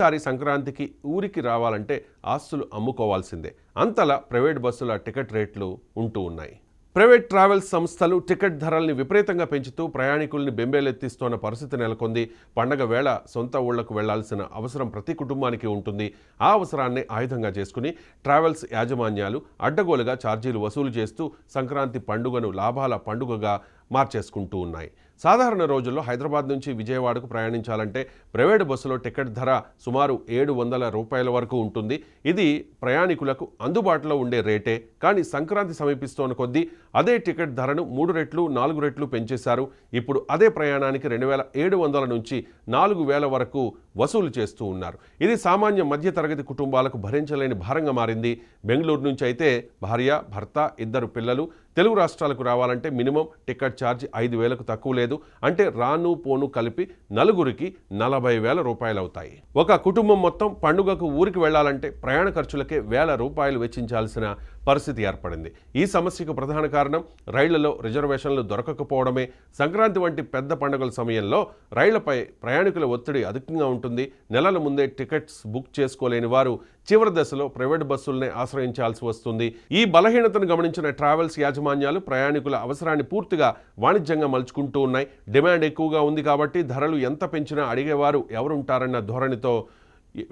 ఈసారి సంక్రాంతికి ఊరికి రావాలంటే ఆస్తులు అమ్ముకోవాల్సిందే. అంతలా ప్రైవేట్ బస్సుల టికెట్ రేట్లు ఉంటూ ఉన్నాయి. ప్రైవేట్ ట్రావెల్స్ సంస్థలు టికెట్ ధరల్ని విపరీతంగా పెంచుతూ ప్రయాణికుల్ని బెంబేలెత్తిస్తోన్న పరిస్థితి నెలకొంది. పండగ వేళ సొంత ఊళ్లకు వెళ్లాల్సిన అవసరం ప్రతి కుటుంబానికి ఉంటుంది. ఆ అవసరాన్ని ఆయుధంగా చేసుకుని ట్రావెల్స్ యాజమాన్యాలు అడ్డగోలుగా ఛార్జీలు వసూలు చేస్తూ సంక్రాంతి పండుగను లాభాల పండుగగా మార్చేసుకుంటూ ఉన్నాయి. సాధారణ రోజుల్లో హైదరాబాద్ నుంచి విజయవాడకు ప్రయాణించాలంటే ప్రైవేటు బస్సులో టికెట్ ధర సుమారు 700 రూపాయల వరకు ఉంటుంది. ఇది ప్రయాణికులకు అందుబాటులో ఉండే రేటే. కానీ సంక్రాంతి సమీపిస్తోన్న కొద్దీ అదే టికెట్ ధరను 3 రెట్లు 4 రెట్లు పెంచేశారు. ఇప్పుడు అదే ప్రయాణానికి 2700 నుంచి 4000 వరకు వసూలు చేస్తూ ఉన్నారు. ఇది సామాన్య మధ్యతరగతి కుటుంబాలకు భరించలేని భారంగా మారింది. బెంగళూరు నుంచి అయితే భార్య, భర్త, 2 పిల్లలు తెలుగు రాష్ట్రాలకు రావాలంటే మినిమం టికెట్ ఛార్జ్ 5,000కు తక్కువ లేదు. అంటే రాను పోను కలిపి నలుగురికి 40,000 రూపాయలు అవుతాయి. ఒక కుటుంబం మొత్తం పండుగకు ఊరికి వెళ్లాలంటే ప్రయాణ ఖర్చులకే 1,000 రూపాయలు వెచ్చించాల్సిన పరిస్థితి ఏర్పడింది. ఈ సమస్యకు ప్రధాన కారణం రైళ్లలో రిజర్వేషన్లు దొరకకపోవడమే. సంక్రాంతి వంటి పెద్ద పండుగల సమయంలో రైళ్లపై ప్రయాణికుల ఒత్తిడి అధికంగా ఉంటుంది. నెలల ముందే టికెట్స్ బుక్ చేసుకోలేని వారు చివరి దశలో ప్రైవేట్ బస్సులనే ఆశ్రయించాల్సి వస్తుంది. ఈ బలహీనతను గమనించిన ట్రావెల్స్ యాజమాన్యాలు ప్రయాణికుల అవసరాన్ని పూర్తిగా వాణిజ్యంగా మలుచుకుంటూ ఉన్నాయి. డిమాండ్ ఎక్కువగా ఉంది కాబట్టి ధరలు ఎంత పెంచినా అడిగేవారు ఎవరుంటారన్న ధోరణితో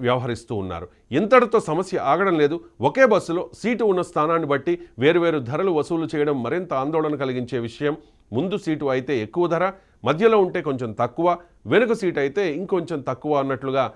వ్యవహరిస్తూ ఉన్నారు. ఇంతటితో సమస్య ఆగడం లేదు. ఒకే బస్సులో సీటు ఉన్న స్థానాన్ని బట్టి వేరువేరు ధరలు వసూలు చేయడం మరింత ఆందోళన కలిగించే విషయం. ముందు సీటు అయితే ఎక్కువ ధర, మధ్యలో ఉంటే కొంచెం తక్కువ, వెనుక సీటు అయితే ఇంకొంచెం తక్కువ అన్నట్లుగా